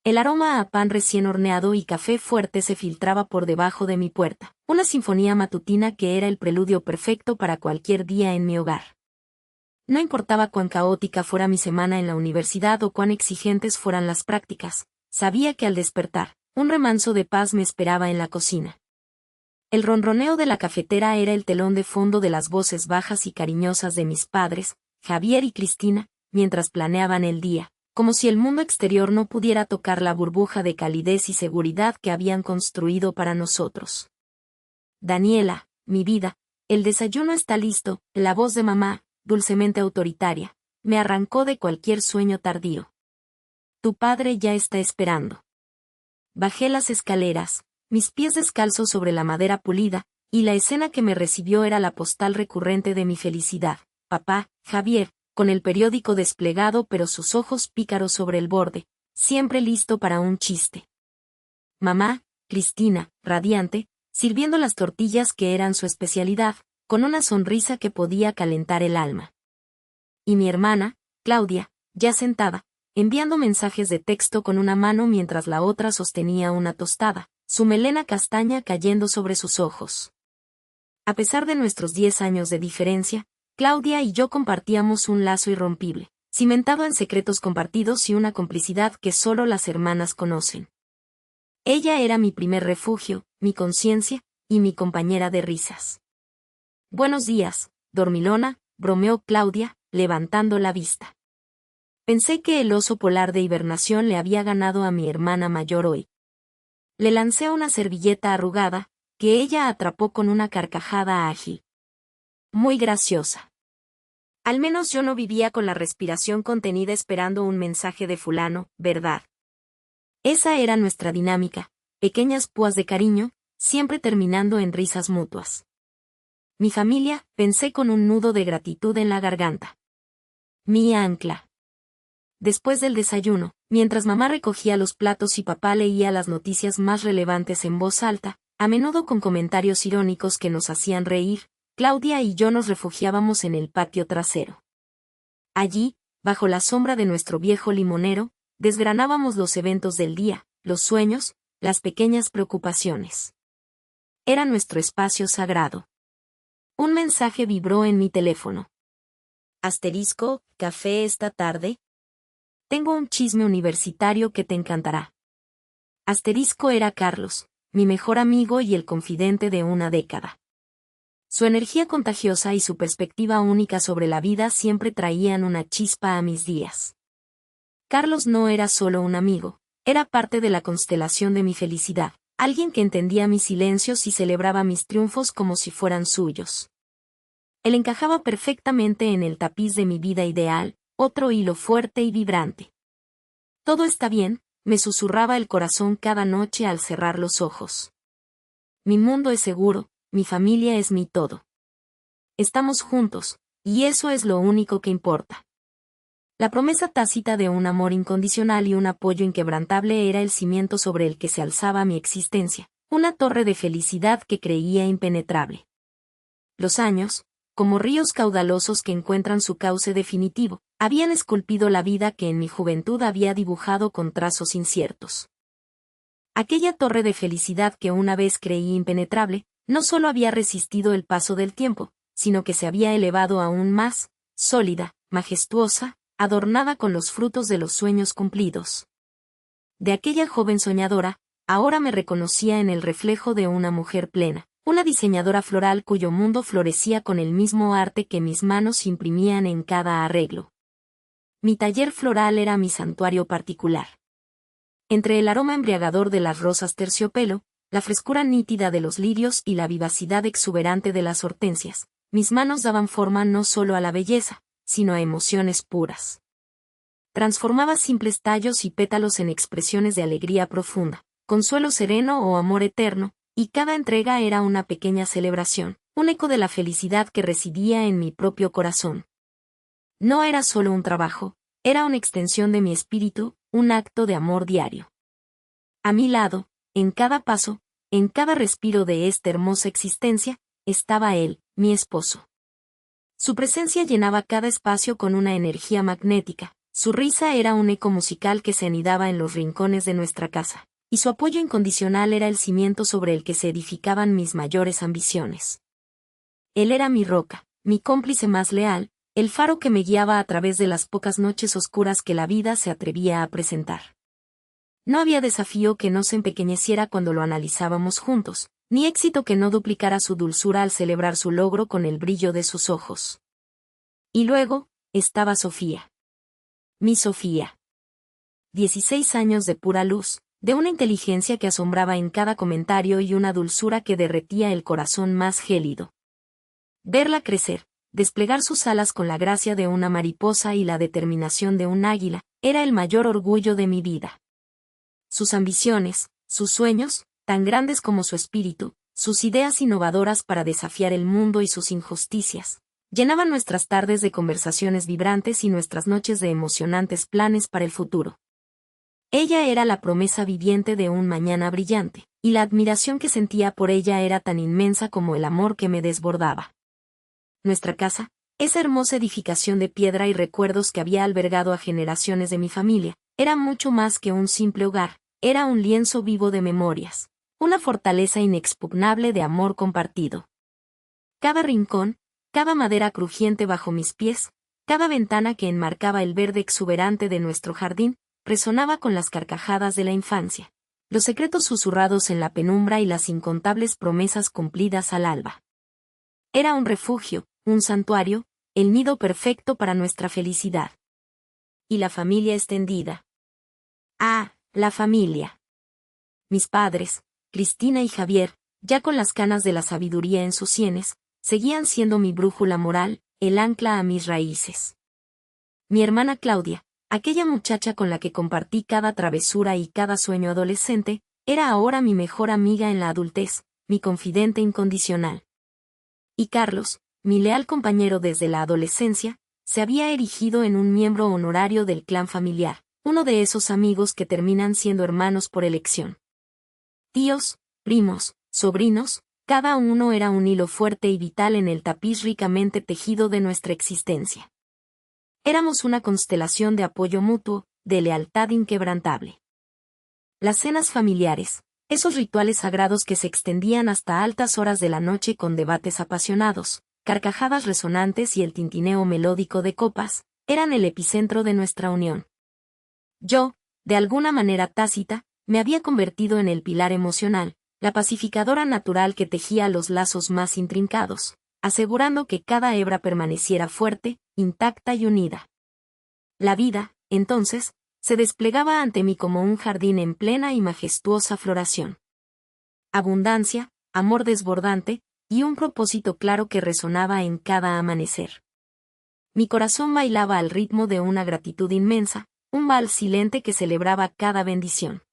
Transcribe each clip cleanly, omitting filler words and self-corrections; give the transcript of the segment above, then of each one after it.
El aroma a pan recién horneado y café fuerte se filtraba por debajo de mi puerta, una sinfonía matutina que era el preludio perfecto para cualquier día en mi hogar. No importaba cuán caótica fuera mi semana en la universidad o cuán exigentes fueran las prácticas, sabía que al despertar, un remanso de paz me esperaba en la cocina. El ronroneo de la cafetera era el telón de fondo de las voces bajas y cariñosas de mis padres, Javier y Cristina, mientras planeaban el día, como si el mundo exterior no pudiera tocar la burbuja de calidez y seguridad que habían construido para nosotros. Daniela, mi vida, el desayuno está listo, la voz de mamá, dulcemente autoritaria, me arrancó de cualquier sueño tardío. Tu padre ya está esperando. Bajé las escaleras, mis pies descalzos sobre la madera pulida, y la escena que me recibió era la postal recurrente de mi felicidad. Papá, Javier, con el periódico desplegado pero sus ojos pícaros sobre el borde, siempre listo para un chiste. Mamá, Cristina, radiante, sirviendo las tortillas que eran su especialidad, con una sonrisa que podía calentar el alma. Y mi hermana, Claudia, ya sentada, enviando mensajes de texto con una mano mientras la otra sostenía una tostada, su melena castaña cayendo sobre sus ojos. A pesar de nuestros 10 años de diferencia, Claudia y yo compartíamos un lazo irrompible, cimentado en secretos compartidos y una complicidad que solo las hermanas conocen. Ella era mi primer refugio, mi conciencia, y mi compañera de risas. Buenos días, dormilona, bromeó Claudia, levantando la vista. Pensé que el oso polar de hibernación le había ganado a mi hermana mayor hoy. Le lancé una servilleta arrugada, que ella atrapó con una carcajada ágil. Muy graciosa. Al menos yo no vivía con la respiración contenida esperando un mensaje de fulano, ¿verdad? Esa era nuestra dinámica, pequeñas púas de cariño, siempre terminando en risas mutuas. Mi familia, pensé con un nudo de gratitud en la garganta. Mi ancla. Después del desayuno, mientras mamá recogía los platos y papá leía las noticias más relevantes en voz alta, a menudo con comentarios irónicos que nos hacían reír, Claudia y yo nos refugiábamos en el patio trasero. Allí, bajo la sombra de nuestro viejo limonero, desgranábamos los eventos del día, los sueños, las pequeñas preocupaciones. Era nuestro espacio sagrado. Un mensaje vibró en mi teléfono. Asterisco, ¿café esta tarde? Tengo un chisme universitario que te encantará. Asterisco era Carlos, mi mejor amigo y el confidente de una década. Su energía contagiosa y su perspectiva única sobre la vida siempre traían una chispa a mis días. Carlos no era solo un amigo, era parte de la constelación de mi felicidad, alguien que entendía mis silencios y celebraba mis triunfos como si fueran suyos. Él encajaba perfectamente en el tapiz de mi vida ideal, otro hilo fuerte y vibrante. Todo está bien, me susurraba el corazón cada noche al cerrar los ojos. Mi mundo es seguro, mi familia es mi todo. Estamos juntos, y eso es lo único que importa. La promesa tácita de un amor incondicional y un apoyo inquebrantable era el cimiento sobre el que se alzaba mi existencia, una torre de felicidad que creía impenetrable. Los años, como ríos caudalosos que encuentran su cauce definitivo, habían esculpido la vida que en mi juventud había dibujado con trazos inciertos. Aquella torre de felicidad que una vez creí impenetrable, no solo había resistido el paso del tiempo, sino que se había elevado aún más, sólida, majestuosa, adornada con los frutos de los sueños cumplidos. De aquella joven soñadora, ahora me reconocía en el reflejo de una mujer plena, una diseñadora floral cuyo mundo florecía con el mismo arte que mis manos imprimían en cada arreglo. Mi taller floral era mi santuario particular. Entre el aroma embriagador de las rosas terciopelo, la frescura nítida de los lirios y la vivacidad exuberante de las hortensias, mis manos daban forma no solo a la belleza, sino a emociones puras. Transformaba simples tallos y pétalos en expresiones de alegría profunda, consuelo sereno o amor eterno, y cada entrega era una pequeña celebración, un eco de la felicidad que residía en mi propio corazón. No era solo un trabajo, era una extensión de mi espíritu, un acto de amor diario. A mi lado, en cada paso, en cada respiro de esta hermosa existencia, estaba él, mi esposo. Su presencia llenaba cada espacio con una energía magnética, Su risa era un eco musical que se anidaba en los rincones de nuestra casa, y su apoyo incondicional era el cimiento sobre el que se edificaban mis mayores ambiciones. Él era mi roca, mi cómplice más leal, el faro que me guiaba a través de las pocas noches oscuras que la vida se atrevía a presentar. No había desafío que no se empequeñeciera cuando lo analizábamos juntos, ni éxito que no duplicara su dulzura al celebrar su logro con el brillo de sus ojos. Y luego, estaba Sofía. Mi Sofía. 16 años de pura luz, de una inteligencia que asombraba en cada comentario y una dulzura que derretía el corazón más gélido. Verla crecer, desplegar sus alas con la gracia de una mariposa y la determinación de un águila, era el mayor orgullo de mi vida. Sus ambiciones, sus sueños, tan grandes como su espíritu, sus ideas innovadoras para desafiar el mundo y sus injusticias, llenaban nuestras tardes de conversaciones vibrantes y nuestras noches de emocionantes planes para el futuro. Ella era la promesa viviente de un mañana brillante, y la admiración que sentía por ella era tan inmensa como el amor que me desbordaba. Nuestra casa, esa hermosa edificación de piedra y recuerdos que había albergado a generaciones de mi familia, era mucho más que un simple hogar, era un lienzo vivo de memorias, una fortaleza inexpugnable de amor compartido. Cada rincón, cada madera crujiente bajo mis pies, cada ventana que enmarcaba el verde exuberante de nuestro jardín, resonaba con las carcajadas de la infancia, los secretos susurrados en la penumbra y las incontables promesas cumplidas al alba. Era un refugio, un santuario, el nido perfecto para nuestra felicidad. Y la familia extendida. Ah, la familia. Mis padres, Cristina y Javier, ya con las canas de la sabiduría en sus sienes, seguían siendo mi brújula moral, el ancla a mis raíces. Mi hermana Claudia, aquella muchacha con la que compartí cada travesura y cada sueño adolescente, era ahora mi mejor amiga en la adultez, mi confidente incondicional. Y Carlos, mi leal compañero desde la adolescencia, se había erigido en un miembro honorario del clan familiar, uno de esos amigos que terminan siendo hermanos por elección. Tíos, primos, sobrinos, cada uno era un hilo fuerte y vital en el tapiz ricamente tejido de nuestra existencia. Éramos una constelación de apoyo mutuo, de lealtad inquebrantable. Las cenas familiares, esos rituales sagrados que se extendían hasta altas horas de la noche con debates apasionados, carcajadas resonantes y el tintineo melódico de copas, eran el epicentro de nuestra unión. Yo, de alguna manera tácita, me había convertido en el pilar emocional, la pacificadora natural que tejía los lazos más intrincados, asegurando que cada hebra permaneciera fuerte, intacta y unida. La vida, entonces, se desplegaba ante mí como un jardín en plena y majestuosa floración. Abundancia, amor desbordante, y un propósito claro que resonaba en cada amanecer. Mi corazón bailaba al ritmo de una gratitud inmensa, un vals silente que celebraba cada bendición.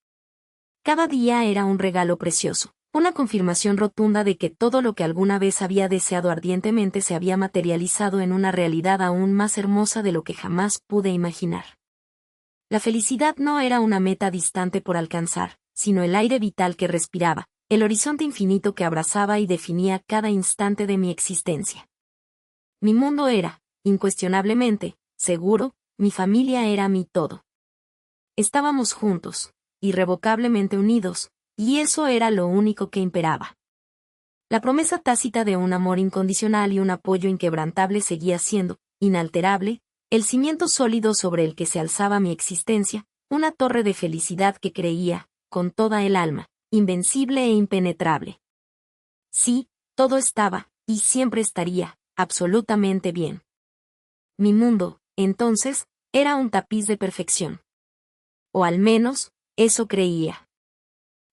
Cada día era un regalo precioso, una confirmación rotunda de que todo lo que alguna vez había deseado ardientemente se había materializado en una realidad aún más hermosa de lo que jamás pude imaginar. La felicidad no era una meta distante por alcanzar, sino el aire vital que respiraba, el horizonte infinito que abrazaba y definía cada instante de mi existencia. Mi mundo era, incuestionablemente, seguro, mi familia era mi todo. Estábamos juntos, irrevocablemente unidos, y eso era lo único que imperaba. La promesa tácita de un amor incondicional y un apoyo inquebrantable seguía siendo, inalterable, el cimiento sólido sobre el que se alzaba mi existencia, una torre de felicidad que creía, con toda el alma, invencible e impenetrable. Sí, todo estaba, y siempre estaría, absolutamente bien. Mi mundo, entonces, era un tapiz de perfección. O al menos, eso creía.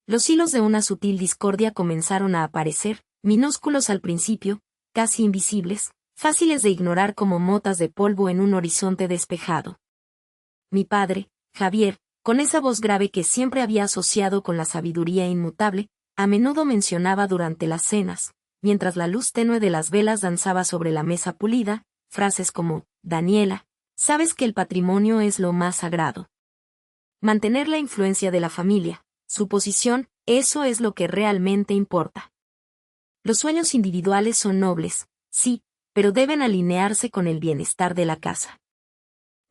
Los hilos de una sutil discordia comenzaron a aparecer, minúsculos al principio, casi invisibles, fáciles de ignorar como motas de polvo en un horizonte despejado. Mi padre, Javier, con esa voz grave que siempre había asociado con la sabiduría inmutable, a menudo mencionaba durante las cenas, mientras la luz tenue de las velas danzaba sobre la mesa pulida, frases como, Daniela, sabes que el patrimonio es lo más sagrado. Mantener la influencia de la familia, su posición, eso es lo que realmente importa. Los sueños individuales son nobles, sí, pero deben alinearse con el bienestar de la casa.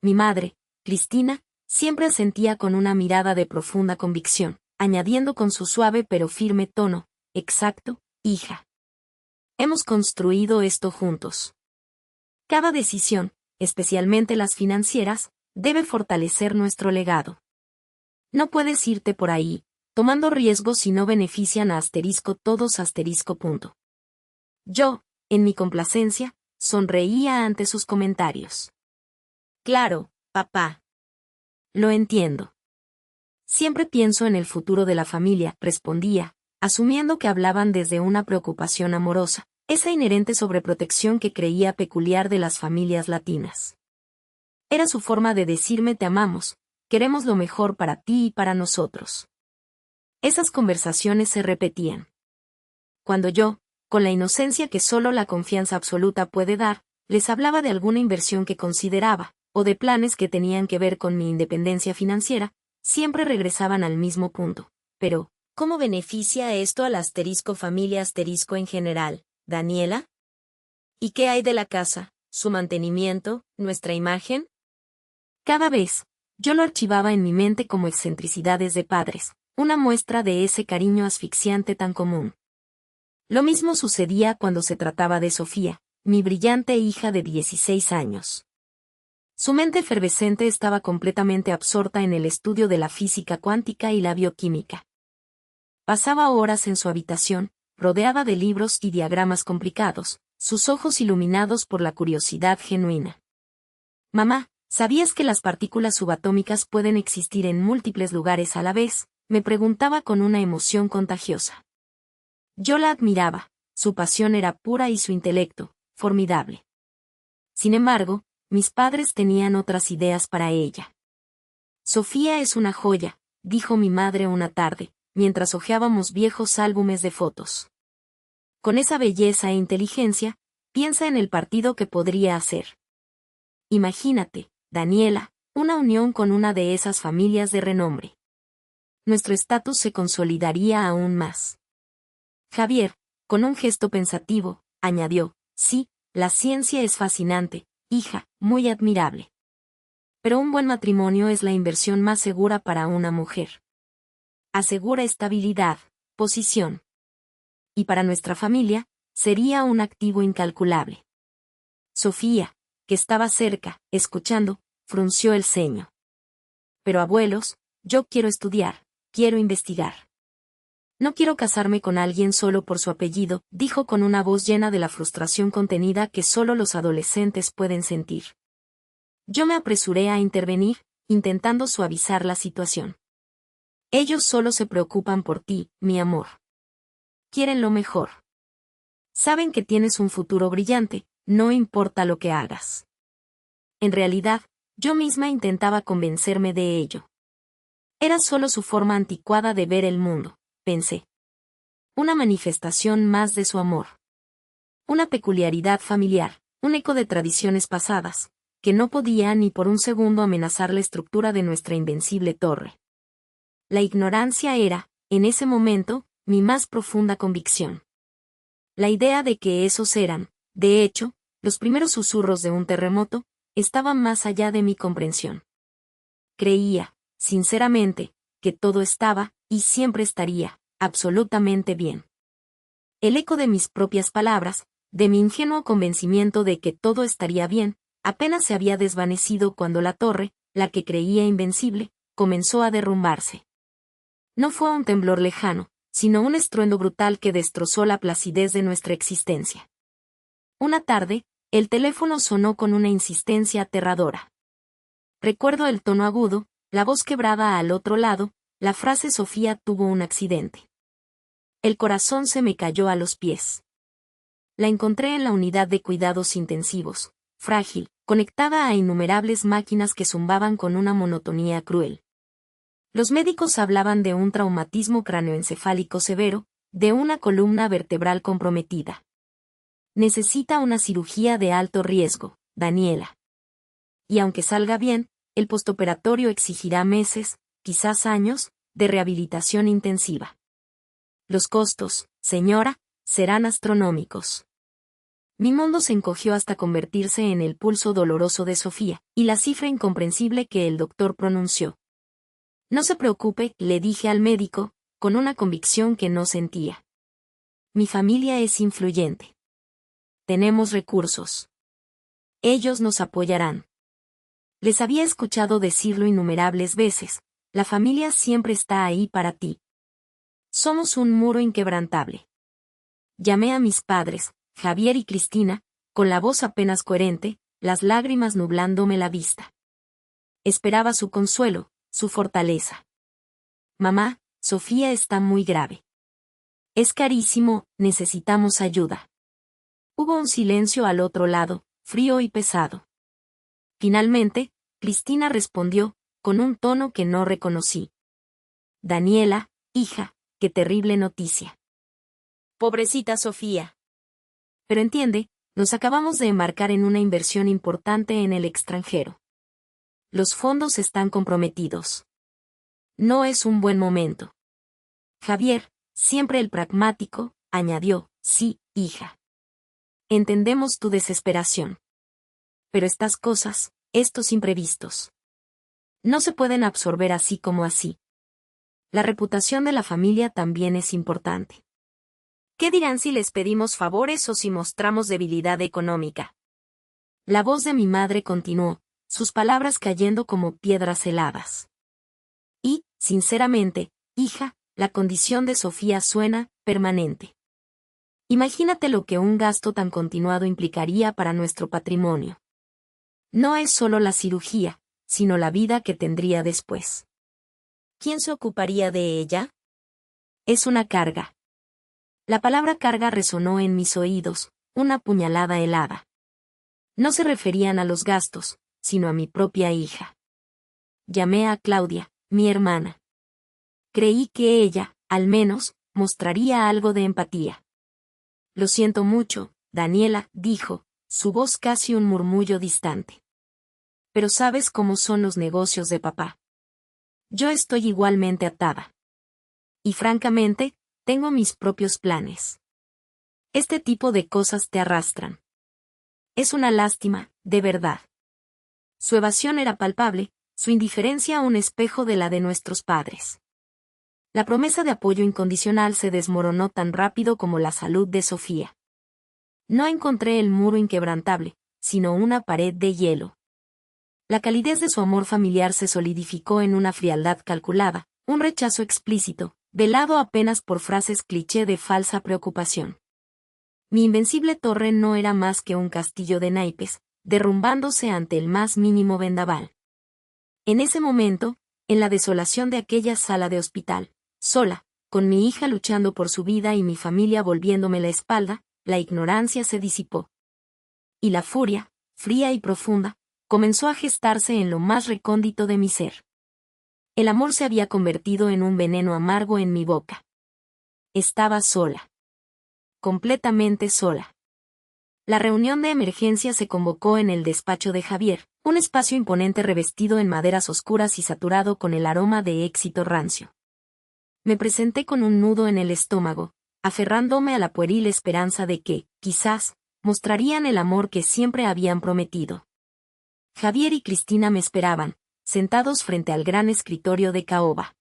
Mi madre, Cristina siempre asentía con una mirada de profunda convicción, añadiendo con su suave pero firme tono: exacto, hija. Hemos construido esto juntos. Cada decisión, especialmente las financieras, debe fortalecer nuestro legado. No puedes irte por ahí, tomando riesgos si no benefician a todos punto. Yo, en mi complacencia, sonreía ante sus comentarios. Claro, papá. Lo entiendo. Siempre pienso en el futuro de la familia, respondía, asumiendo que hablaban desde una preocupación amorosa, esa inherente sobreprotección que creía peculiar de las familias latinas. Era su forma de decirme: te amamos, queremos lo mejor para ti y para nosotros. Esas conversaciones se repetían. Cuando yo, con la inocencia que solo la confianza absoluta puede dar, les hablaba de alguna inversión que consideraba, o de planes que tenían que ver con mi independencia financiera, siempre regresaban al mismo punto. Pero, ¿cómo beneficia esto a la familia en general, Daniela? ¿Y qué hay de la casa, su mantenimiento, nuestra imagen? Cada vez, yo lo archivaba en mi mente como excentricidades de padres, una muestra de ese cariño asfixiante tan común. Lo mismo sucedía cuando se trataba de Sofía, mi brillante hija de 16 años. Su mente efervescente estaba completamente absorta en el estudio de la física cuántica y la bioquímica. Pasaba horas en su habitación, rodeada de libros y diagramas complicados, sus ojos iluminados por la curiosidad genuina. Mamá, ¿sabías que las partículas subatómicas pueden existir en múltiples lugares a la vez?, me preguntaba con una emoción contagiosa. Yo la admiraba, su pasión era pura y su intelecto, formidable. Sin embargo, mis padres tenían otras ideas para ella. Sofía es una joya, dijo mi madre una tarde, mientras hojeábamos viejos álbumes de fotos. Con esa belleza e inteligencia, piensa en el partido que podría hacer. Imagínate, Daniela, una unión con una de esas familias de renombre. Nuestro estatus se consolidaría aún más. Javier, con un gesto pensativo, añadió: sí, la ciencia es fascinante, hija, muy admirable. Pero un buen matrimonio es la inversión más segura para una mujer. Asegura estabilidad, posición. Y para nuestra familia, sería un activo incalculable. Sofía, que estaba cerca, escuchando, frunció el ceño. Pero abuelos, yo quiero estudiar, quiero investigar. No quiero casarme con alguien solo por su apellido, dijo con una voz llena de la frustración contenida que solo los adolescentes pueden sentir. Yo me apresuré a intervenir, intentando suavizar la situación. Ellos solo se preocupan por ti, mi amor. Quieren lo mejor. Saben que tienes un futuro brillante, no importa lo que hagas. En realidad, yo misma intentaba convencerme de ello. Era solo su forma anticuada de ver el mundo, pensé. Una manifestación más de su amor. Una peculiaridad familiar, un eco de tradiciones pasadas, que no podía ni por un segundo amenazar la estructura de nuestra invencible torre. La ignorancia era, en ese momento, mi más profunda convicción. La idea de que esos eran, de hecho, los primeros susurros de un terremoto, estaba más allá de mi comprensión. Creía, sinceramente, que todo estaba, y siempre estaría, absolutamente bien. El eco de mis propias palabras, de mi ingenuo convencimiento de que todo estaría bien, apenas se había desvanecido cuando la torre, la que creía invencible, comenzó a derrumbarse. No fue un temblor lejano, sino un estruendo brutal que destrozó la placidez de nuestra existencia. Una tarde, el teléfono sonó con una insistencia aterradora. Recuerdo el tono agudo, la voz quebrada al otro lado, la frase: Sofía tuvo un accidente. El corazón se me cayó a los pies. La encontré en la unidad de cuidados intensivos, frágil, conectada a innumerables máquinas que zumbaban con una monotonía cruel. Los médicos hablaban de un traumatismo cráneoencefálico severo, de una columna vertebral comprometida. Necesita una cirugía de alto riesgo, Daniela. Y aunque salga bien, el postoperatorio exigirá meses, quizás años, de rehabilitación intensiva. Los costos, señora, serán astronómicos. Mi mundo se encogió hasta convertirse en el pulso doloroso de Sofía, y la cifra incomprensible que el doctor pronunció. No se preocupe, le dije al médico, con una convicción que no sentía. Mi familia es influyente. Tenemos recursos. Ellos nos apoyarán. Les había escuchado decirlo innumerables veces, la familia siempre está ahí para ti. Somos un muro inquebrantable. Llamé a mis padres, Javier y Cristina, con la voz apenas coherente, las lágrimas nublándome la vista. Esperaba su consuelo, su fortaleza. Mamá, Sofía está muy grave. Es carísimo, necesitamos ayuda. Hubo un silencio al otro lado, frío y pesado. Finalmente, Cristina respondió, con un tono que no reconocí. Daniela, hija, qué terrible noticia. Pobrecita Sofía. Pero entiende, nos acabamos de embarcar en una inversión importante en el extranjero. Los fondos están comprometidos. No es un buen momento. Javier, siempre el pragmático, añadió, sí, hija. Entendemos tu desesperación. Pero estas cosas, estos imprevistos, no se pueden absorber así como así. La reputación de la familia también es importante. ¿Qué dirán si les pedimos favores o si mostramos debilidad económica? La voz de mi madre continuó, sus palabras cayendo como piedras heladas. Y, sinceramente, hija, la condición de Sofía suena permanente. Imagínate lo que un gasto tan continuado implicaría para nuestro patrimonio. No es solo la cirugía, sino la vida que tendría después. ¿Quién se ocuparía de ella? Es una carga. La palabra carga resonó en mis oídos, una puñalada helada. No se referían a los gastos, sino a mi propia hija. Llamé a Claudia, mi hermana. Creí que ella, al menos, mostraría algo de empatía. Lo siento mucho, Daniela, dijo, su voz casi un murmullo distante. Pero sabes cómo son los negocios de papá. Yo estoy igualmente atada. Y francamente, tengo mis propios planes. Este tipo de cosas te arrastran. Es una lástima, de verdad. Su evasión era palpable, su indiferencia un espejo de la de nuestros padres. La promesa de apoyo incondicional se desmoronó tan rápido como la salud de Sofía. No encontré el muro inquebrantable, sino una pared de hielo. La calidez de su amor familiar se solidificó en una frialdad calculada, un rechazo explícito, velado apenas por frases cliché de falsa preocupación. Mi invencible torre no era más que un castillo de naipes, derrumbándose ante el más mínimo vendaval. En ese momento, en la desolación de aquella sala de hospital, sola, con mi hija luchando por su vida y mi familia volviéndome la espalda, la ignorancia se disipó. Y la furia, fría y profunda, comenzó a gestarse en lo más recóndito de mi ser. El amor se había convertido en un veneno amargo en mi boca. Estaba sola. Completamente sola. La reunión de emergencia se convocó en el despacho de Javier, un espacio imponente revestido en maderas oscuras y saturado con el aroma de éxito rancio. Me presenté con un nudo en el estómago, aferrándome a la pueril esperanza de que, quizás, mostrarían el amor que siempre habían prometido. Javier y Cristina me esperaban, sentados frente al gran escritorio de caoba.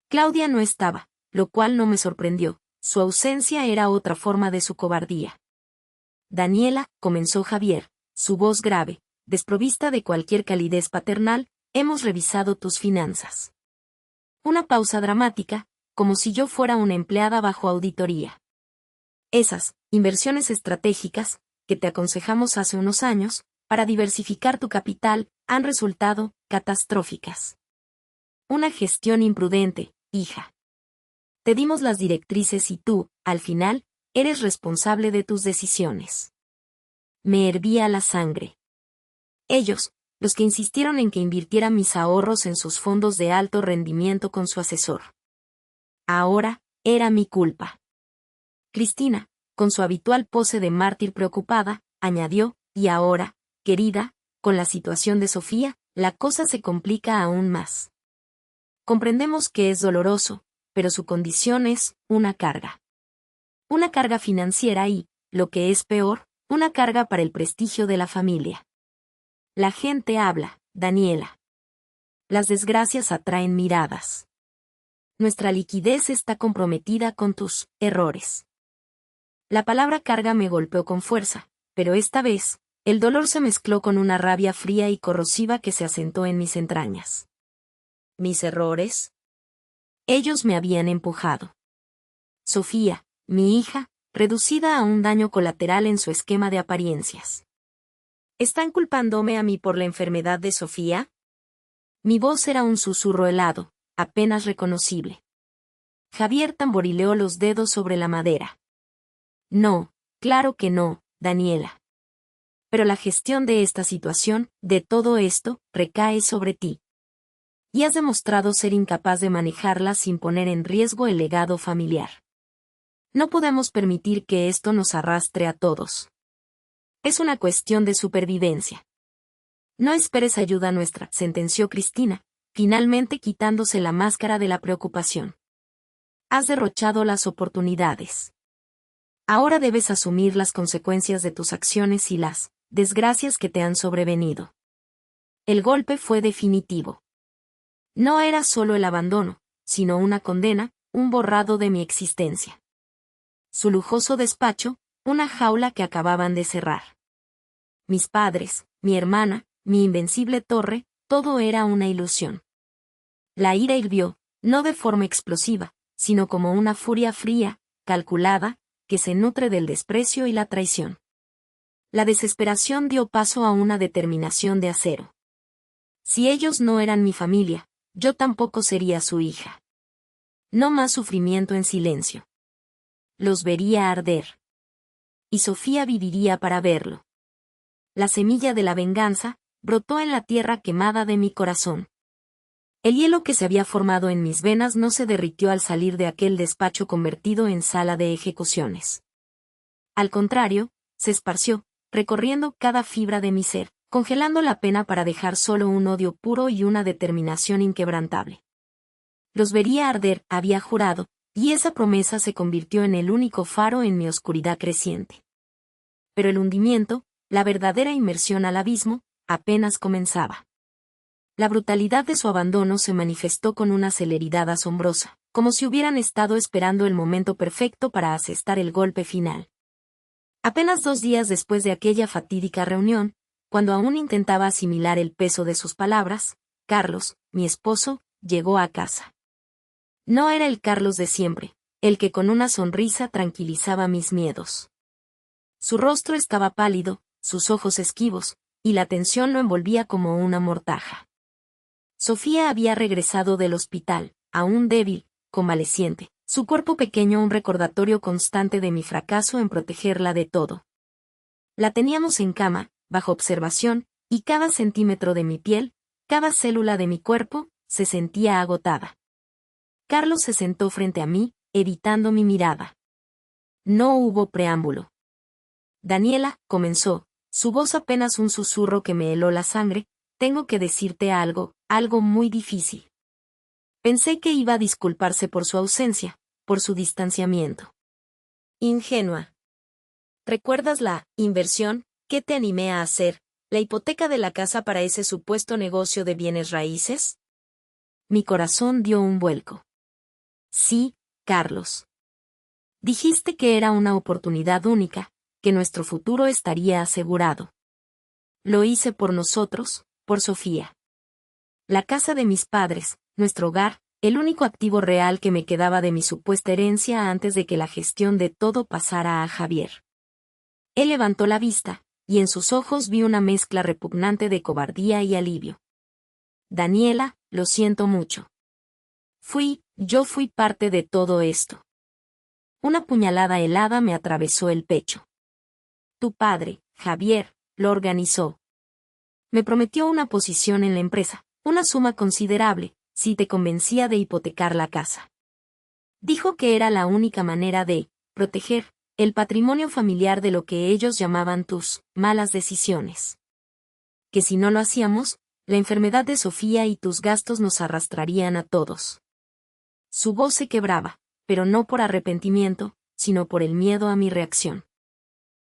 Claudia no estaba, lo cual no me sorprendió, su ausencia era otra forma de su cobardía. Daniela, comenzó Javier, su voz grave, desprovista de cualquier calidez paternal, hemos revisado tus finanzas. Una pausa dramática, como si yo fuera una empleada bajo auditoría. Esas inversiones estratégicas, que te aconsejamos hace unos años, para diversificar tu capital, han resultado catastróficas. Una gestión imprudente, hija. Te dimos las directrices y tú, al final, eres responsable de tus decisiones. Me hervía la sangre. Ellos, los que insistieron en que invirtiera mis ahorros en sus fondos de alto rendimiento con su asesor. Ahora, era mi culpa. Cristina, con su habitual pose de mártir preocupada, añadió, y ahora, querida, con la situación de Sofía, la cosa se complica aún más. Comprendemos que es doloroso, pero su condición es una carga. Una carga financiera y, lo que es peor, una carga para el prestigio de la familia. La gente habla, Daniela. Las desgracias atraen miradas. Nuestra liquidez está comprometida con tus errores. La palabra carga me golpeó con fuerza, pero esta vez, el dolor se mezcló con una rabia fría y corrosiva que se asentó en mis entrañas. ¿Mis errores? Ellos me habían empujado. Sofía, mi hija, reducida a un daño colateral en su esquema de apariencias. ¿Están culpándome a mí por la enfermedad de Sofía? Mi voz era un susurro helado, apenas reconocible. Javier tamborileó los dedos sobre la madera. No, claro que no, Daniela. Pero la gestión de esta situación, de todo esto, recae sobre ti. Y has demostrado ser incapaz de manejarla sin poner en riesgo el legado familiar. No podemos permitir que esto nos arrastre a todos. Es una cuestión de supervivencia. No esperes ayuda nuestra, sentenció Cristina, finalmente quitándose la máscara de la preocupación. Has derrochado las oportunidades. Ahora debes asumir las consecuencias de tus acciones y las desgracias que te han sobrevenido. El golpe fue definitivo. No era solo el abandono, sino una condena, un borrado de mi existencia. Su lujoso despacho, una jaula que acababan de cerrar. Mis padres, mi hermana, mi invencible torre, todo era una ilusión. La ira hirvió, no de forma explosiva, sino como una furia fría, calculada, que se nutre del desprecio y la traición. La desesperación dio paso a una determinación de acero. Si ellos no eran mi familia, yo tampoco sería su hija. No más sufrimiento en silencio. Los vería arder. Y Sofía viviría para verlo. La semilla de la venganza brotó en la tierra quemada de mi corazón. El hielo que se había formado en mis venas no se derritió al salir de aquel despacho convertido en sala de ejecuciones. Al contrario, se esparció, recorriendo cada fibra de mi ser, congelando la pena para dejar solo un odio puro y una determinación inquebrantable. Los vería arder, había jurado, y esa promesa se convirtió en el único faro en mi oscuridad creciente. Pero el hundimiento, la verdadera inmersión al abismo, apenas comenzaba. La brutalidad de su abandono se manifestó con una celeridad asombrosa, como si hubieran estado esperando el momento perfecto para asestar el golpe final. Apenas 2 días después de aquella fatídica reunión, cuando aún intentaba asimilar el peso de sus palabras, Carlos, mi esposo, llegó a casa. No era el Carlos de siempre, el que con una sonrisa tranquilizaba mis miedos. Su rostro estaba pálido, sus ojos esquivos, y la tensión lo envolvía como una mortaja. Sofía había regresado del hospital, aún débil, convaleciente, su cuerpo pequeño un recordatorio constante de mi fracaso en protegerla de todo. La teníamos en cama, bajo observación, y cada centímetro de mi piel, cada célula de mi cuerpo, se sentía agotada. Carlos se sentó frente a mí, evitando mi mirada. No hubo preámbulo. Daniela, comenzó, su voz apenas un susurro que me heló la sangre, tengo que decirte algo, algo muy difícil. Pensé que iba a disculparse por su ausencia, por su distanciamiento. Ingenua. ¿Recuerdas la inversión que te animé a hacer, la hipoteca de la casa para ese supuesto negocio de bienes raíces? Mi corazón dio un vuelco. Sí, Carlos. Dijiste que era una oportunidad única, que nuestro futuro estaría asegurado. Lo hice por nosotros, por Sofía. La casa de mis padres, nuestro hogar, el único activo real que me quedaba de mi supuesta herencia antes de que la gestión de todo pasara a Javier. Él levantó la vista, y en sus ojos vi una mezcla repugnante de cobardía y alivio. Daniela, lo siento mucho. Yo fui parte de todo esto. Una puñalada helada me atravesó el pecho. Tu padre, Javier, lo organizó. Me prometió una posición en la empresa, una suma considerable, si te convencía de hipotecar la casa. Dijo que era la única manera de proteger el patrimonio familiar de lo que ellos llamaban tus malas decisiones. Que si no lo hacíamos, la enfermedad de Sofía y tus gastos nos arrastrarían a todos. Su voz se quebraba, pero no por arrepentimiento, sino por el miedo a mi reacción.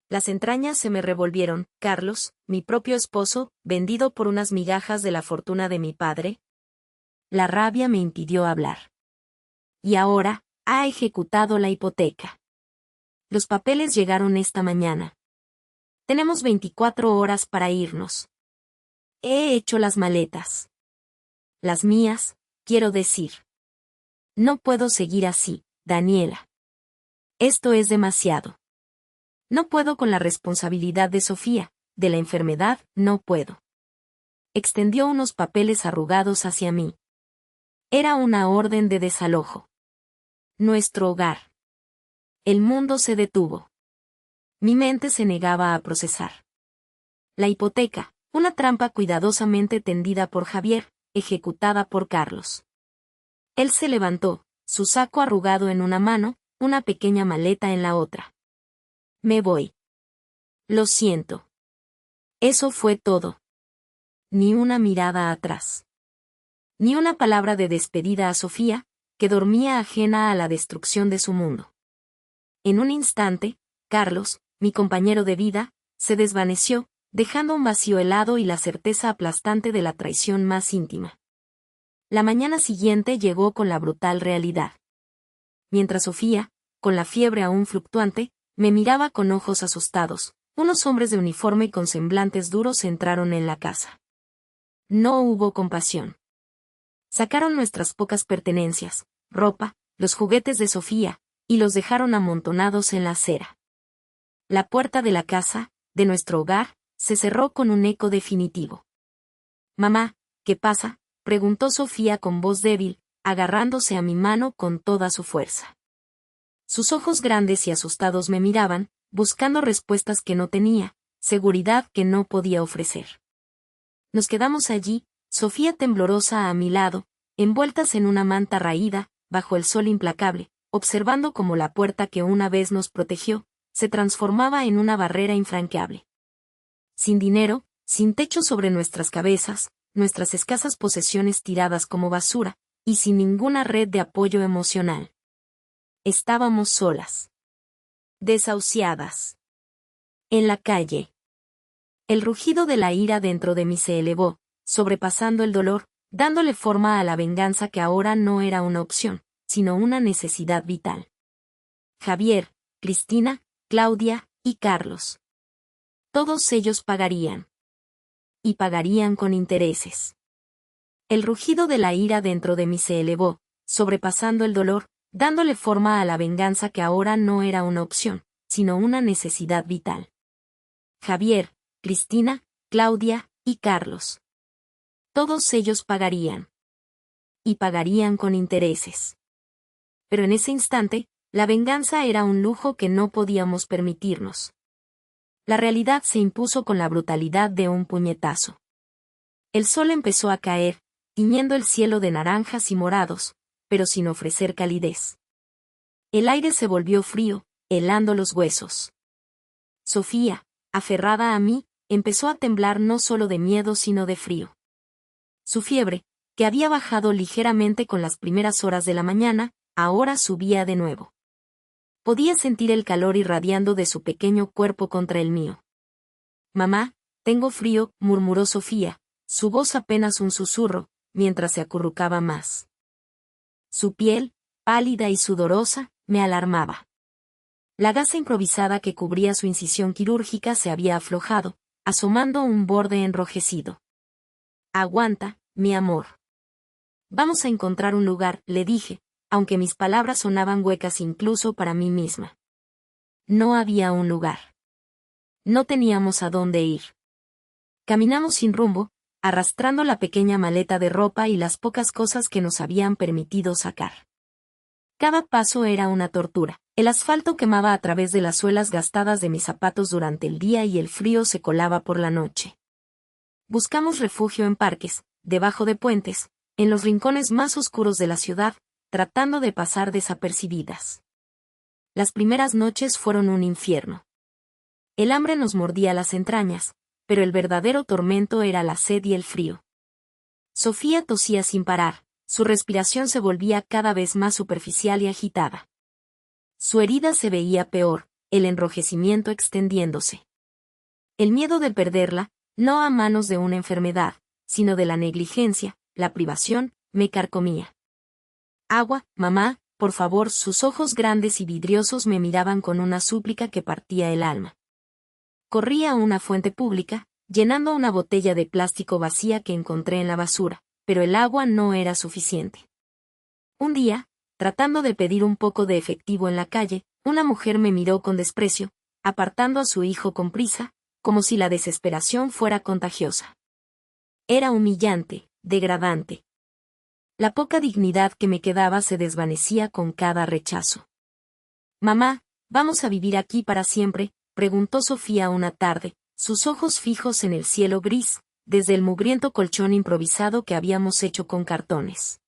Las entrañas se me revolvieron. Carlos, mi propio esposo, vendido por unas migajas de la fortuna de mi padre. La rabia me impidió hablar. Y ahora, ha ejecutado la hipoteca. Los papeles llegaron esta mañana. Tenemos 24 horas para irnos. He hecho las maletas. Las mías, quiero decir. No puedo seguir así, Daniela. Esto es demasiado. No puedo con la responsabilidad de Sofía, de la enfermedad, no puedo. Extendió unos papeles arrugados hacia mí. Era una orden de desalojo. Nuestro hogar. El mundo se detuvo. Mi mente se negaba a procesar. La hipoteca, una trampa cuidadosamente tendida por Javier, ejecutada por Carlos. Él se levantó, su saco arrugado en una mano, una pequeña maleta en la otra. Me voy. Lo siento. Eso fue todo. Ni una mirada atrás. Ni una palabra de despedida a Sofía, que dormía ajena a la destrucción de su mundo. En un instante, Carlos, mi compañero de vida, se desvaneció, dejando un vacío helado y la certeza aplastante de la traición más íntima. La mañana siguiente llegó con la brutal realidad. Mientras Sofía, con la fiebre aún fluctuante, me miraba con ojos asustados, unos hombres de uniforme y con semblantes duros entraron en la casa. No hubo compasión. Sacaron nuestras pocas pertenencias, ropa, los juguetes de Sofía, y los dejaron amontonados en la acera. La puerta de la casa, de nuestro hogar, se cerró con un eco definitivo. «Mamá, ¿qué pasa?», preguntó Sofía con voz débil, agarrándose a mi mano con toda su fuerza. Sus ojos grandes y asustados me miraban, buscando respuestas que no tenía, seguridad que no podía ofrecer. Nos quedamos allí, Sofía temblorosa a mi lado, envueltas en una manta raída, bajo el sol implacable, observando cómo la puerta que una vez nos protegió, se transformaba en una barrera infranqueable. Sin dinero, sin techo sobre nuestras cabezas, nuestras escasas posesiones tiradas como basura, y sin ninguna red de apoyo emocional. Estábamos solas. Desahuciadas. En la calle. El rugido de la ira dentro de mí se elevó, sobrepasando el dolor, dándole forma a la venganza que ahora no era una opción, sino una necesidad vital. Javier, Cristina, Claudia y Carlos. Todos ellos pagarían. Y pagarían con intereses. El rugido de la ira dentro de mí se elevó, sobrepasando el dolor, dándole forma a la venganza que ahora no era una opción, sino una necesidad vital. Javier, Cristina, Claudia y Carlos. Todos ellos pagarían. Y pagarían con intereses. Pero en ese instante, la venganza era un lujo que no podíamos permitirnos. La realidad se impuso con la brutalidad de un puñetazo. El sol empezó a caer, tiñendo el cielo de naranjas y morados, pero sin ofrecer calidez. El aire se volvió frío, helando los huesos. Sofía, aferrada a mí, empezó a temblar no solo de miedo sino de frío. Su fiebre, que había bajado ligeramente con las primeras horas de la mañana, ahora subía de nuevo. Podía sentir el calor irradiando de su pequeño cuerpo contra el mío. «Mamá, tengo frío», murmuró Sofía, su voz apenas un susurro, mientras se acurrucaba más. Su piel, pálida y sudorosa, me alarmaba. La gasa improvisada que cubría su incisión quirúrgica se había aflojado, asomando un borde enrojecido. «Aguanta, mi amor. Vamos a encontrar un lugar», le dije, aunque mis palabras sonaban huecas incluso para mí misma. No había un lugar. No teníamos a dónde ir. Caminamos sin rumbo, arrastrando la pequeña maleta de ropa y las pocas cosas que nos habían permitido sacar. Cada paso era una tortura. El asfalto quemaba a través de las suelas gastadas de mis zapatos durante el día y el frío se colaba por la noche. Buscamos refugio en parques, debajo de puentes, en los rincones más oscuros de la ciudad, tratando de pasar desapercibidas. Las primeras noches fueron un infierno. El hambre nos mordía las entrañas, pero el verdadero tormento era la sed y el frío. Sofía tosía sin parar, su respiración se volvía cada vez más superficial y agitada. Su herida se veía peor, el enrojecimiento extendiéndose. El miedo de perderla, no a manos de una enfermedad, sino de la negligencia, la privación, me carcomía. Agua, mamá, por favor. Sus ojos grandes y vidriosos me miraban con una súplica que partía el alma. Corrí a una fuente pública, llenando una botella de plástico vacía que encontré en la basura, pero el agua no era suficiente. Un día, tratando de pedir un poco de efectivo en la calle, una mujer me miró con desprecio, apartando a su hijo con prisa, como si la desesperación fuera contagiosa. Era humillante, degradante. La poca dignidad que me quedaba se desvanecía con cada rechazo. Mamá, ¿vamos a vivir aquí para siempre?, preguntó Sofía una tarde, sus ojos fijos en el cielo gris, desde el mugriento colchón improvisado que habíamos hecho con cartones.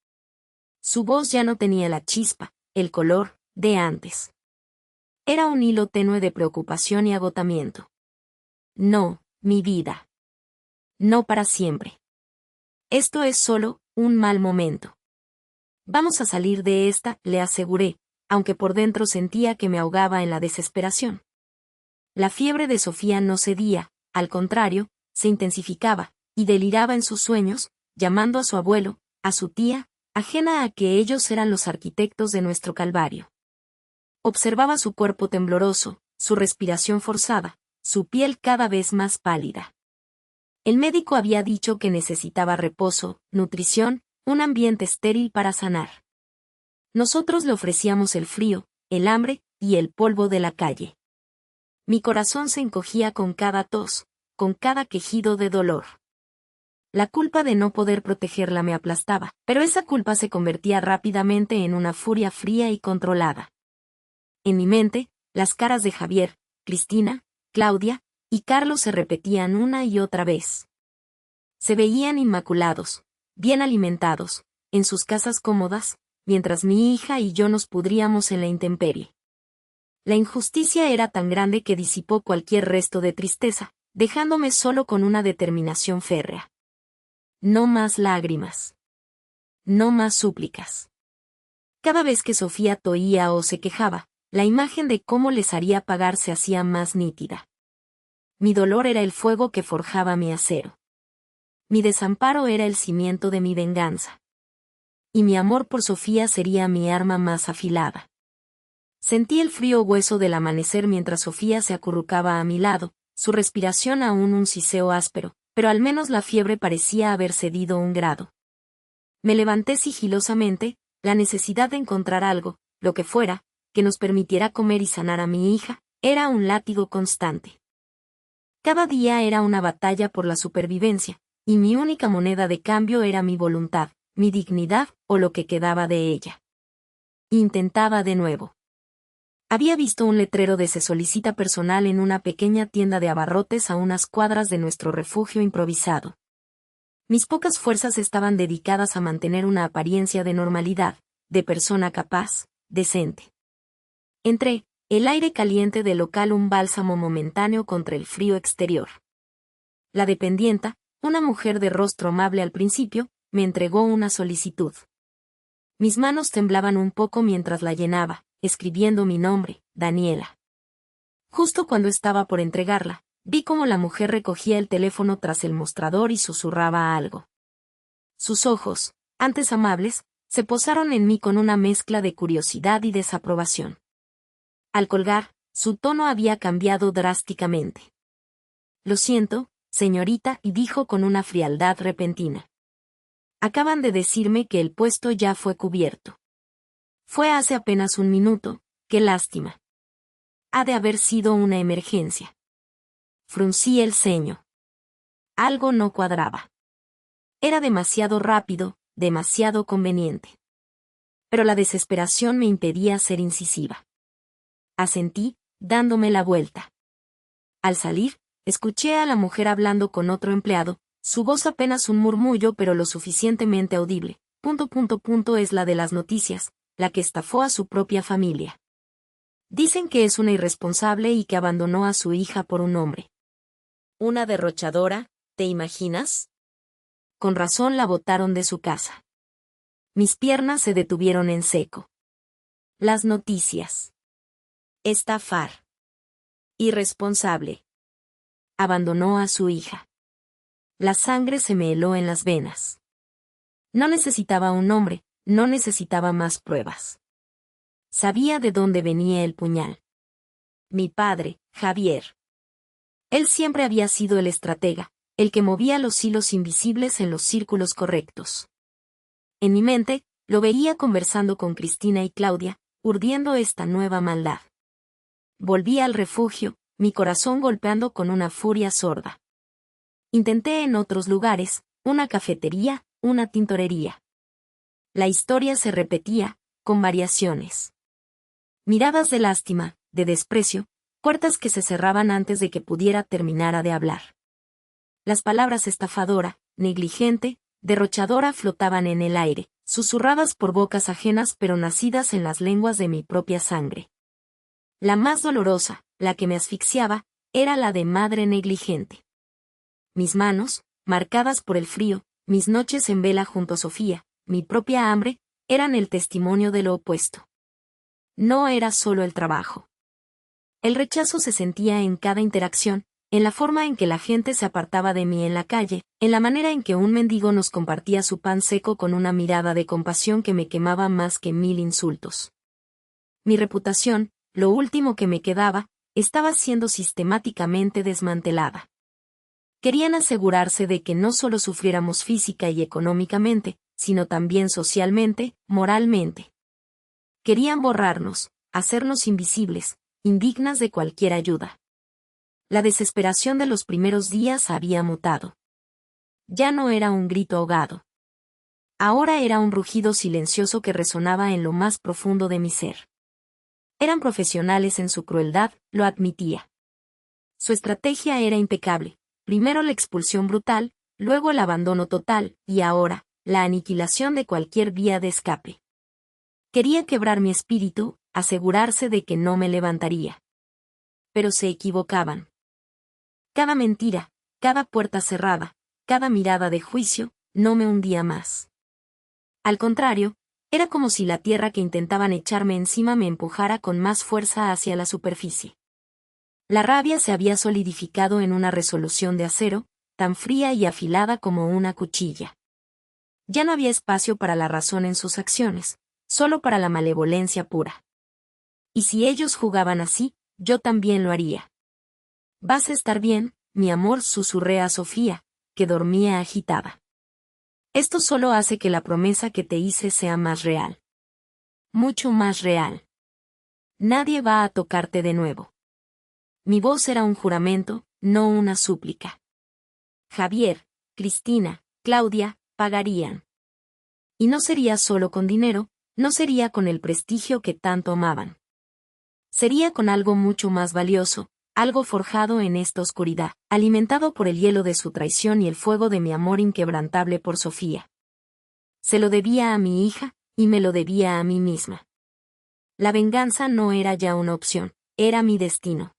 Su voz ya no tenía la chispa, el color, de antes. Era un hilo tenue de preocupación y agotamiento. No, mi vida. No para siempre. Esto es solo un mal momento. Vamos a salir de esta, le aseguré, aunque por dentro sentía que me ahogaba en la desesperación. La fiebre de Sofía no cedía, al contrario, se intensificaba, y deliraba en sus sueños, llamando a su abuelo, a su tía, ajena a que ellos eran los arquitectos de nuestro calvario. Observaba su cuerpo tembloroso, su respiración forzada, su piel cada vez más pálida. El médico había dicho que necesitaba reposo, nutrición, un ambiente estéril para sanar. Nosotros le ofrecíamos el frío, el hambre y el polvo de la calle. Mi corazón se encogía con cada tos, con cada quejido de dolor. La culpa de no poder protegerla me aplastaba, pero esa culpa se convertía rápidamente en una furia fría y controlada. En mi mente, las caras de Javier, Cristina, Claudia y Carlos se repetían una y otra vez. Se veían inmaculados, bien alimentados, en sus casas cómodas, mientras mi hija y yo nos pudríamos en la intemperie. La injusticia era tan grande que disipó cualquier resto de tristeza, dejándome solo con una determinación férrea. No más lágrimas. No más súplicas. Cada vez que Sofía toía o se quejaba, la imagen de cómo les haría pagar se hacía más nítida. Mi dolor era el fuego que forjaba mi acero. Mi desamparo era el cimiento de mi venganza. Y mi amor por Sofía sería mi arma más afilada. Sentí el frío hueso del amanecer mientras Sofía se acurrucaba a mi lado, su respiración aún un siseo áspero, pero al menos la fiebre parecía haber cedido 1 grado. Me levanté sigilosamente, la necesidad de encontrar algo, lo que fuera, que nos permitiera comer y sanar a mi hija, era un látigo constante. Cada día era una batalla por la supervivencia, y mi única moneda de cambio era mi voluntad, mi dignidad o lo que quedaba de ella. Intentaba de nuevo. Había visto un letrero de "se solicita personal" en una pequeña tienda de abarrotes a unas cuadras de nuestro refugio improvisado. Mis pocas fuerzas estaban dedicadas a mantener una apariencia de normalidad, de persona capaz, decente. Entré, el aire caliente del local un bálsamo momentáneo contra el frío exterior. La dependienta, una mujer de rostro amable al principio, me entregó una solicitud. Mis manos temblaban un poco mientras la llenaba, escribiendo mi nombre, Daniela. Justo cuando estaba por entregarla, vi cómo la mujer recogía el teléfono tras el mostrador y susurraba algo. Sus ojos, antes amables, se posaron en mí con una mezcla de curiosidad y desaprobación. Al colgar, su tono había cambiado drásticamente. «Lo siento, señorita», y dijo con una frialdad repentina. «Acaban de decirme que el puesto ya fue cubierto. Fue hace apenas 1 minuto, qué lástima. Ha de haber sido una emergencia». Fruncí el ceño. Algo no cuadraba. Era demasiado rápido, demasiado conveniente. Pero la desesperación me impedía ser incisiva. Asentí, dándome la vuelta. Al salir, escuché a la mujer hablando con otro empleado, su voz apenas un murmullo pero lo suficientemente audible. Es la de las noticias, la que estafó a su propia familia. Dicen que es una irresponsable y que abandonó a su hija por un hombre. Una derrochadora, ¿te imaginas? Con razón la botaron de su casa. Mis piernas se detuvieron en seco. Las noticias. Estafar. Irresponsable. Abandonó a su hija. La sangre se me heló en las venas. No necesitaba un hombre, no necesitaba más pruebas. Sabía de dónde venía el puñal. Mi padre, Javier. Él siempre había sido el estratega, el que movía los hilos invisibles en los círculos correctos. En mi mente, lo veía conversando con Cristina y Claudia, urdiendo esta nueva maldad. Volví al refugio, mi corazón golpeando con una furia sorda. Intenté en otros lugares, una cafetería, una tintorería. La historia se repetía, con variaciones. Miradas de lástima, de desprecio, puertas que se cerraban antes de que pudiera terminar de hablar. Las palabras estafadora, negligente, derrochadora flotaban en el aire, susurradas por bocas ajenas pero nacidas en las lenguas de mi propia sangre. La más dolorosa, la que me asfixiaba, era la de madre negligente. Mis manos, marcadas por el frío, mis noches en vela junto a Sofía, mi propia hambre, eran el testimonio de lo opuesto. No era solo el trabajo. El rechazo se sentía en cada interacción, en la forma en que la gente se apartaba de mí en la calle, en la manera en que un mendigo nos compartía su pan seco con una mirada de compasión que me quemaba más que 1000 insultos. Mi reputación, lo último que me quedaba, estaba siendo sistemáticamente desmantelada. Querían asegurarse de que no solo sufriéramos física y económicamente, sino también socialmente, moralmente. Querían borrarnos, hacernos invisibles, indignas de cualquier ayuda. La desesperación de los primeros días había mutado. Ya no era un grito ahogado. Ahora era un rugido silencioso que resonaba en lo más profundo de mi ser. Eran profesionales en su crueldad, lo admitía. Su estrategia era impecable, primero la expulsión brutal, luego el abandono total, y ahora, la aniquilación de cualquier vía de escape. Quería quebrar mi espíritu, asegurarse de que no me levantaría. Pero se equivocaban. Cada mentira, cada puerta cerrada, cada mirada de juicio, no me hundía más. Al contrario, era como si la tierra que intentaban echarme encima me empujara con más fuerza hacia la superficie. La rabia se había solidificado en una resolución de acero, tan fría y afilada como una cuchilla. Ya no había espacio para la razón en sus acciones, solo para la malevolencia pura. Y si ellos jugaban así, yo también lo haría. Vas a estar bien, mi amor, susurré a Sofía, que dormía agitada. Esto solo hace que la promesa que te hice sea más real. Mucho más real. Nadie va a tocarte de nuevo. Mi voz era un juramento, no una súplica. Javier, Cristina, Claudia, pagarían. Y no sería solo con dinero, no sería con el prestigio que tanto amaban. Sería con algo mucho más valioso, algo forjado en esta oscuridad, alimentado por el hielo de su traición y el fuego de mi amor inquebrantable por Sofía. Se lo debía a mi hija, y me lo debía a mí misma. La venganza no era ya una opción, era mi destino.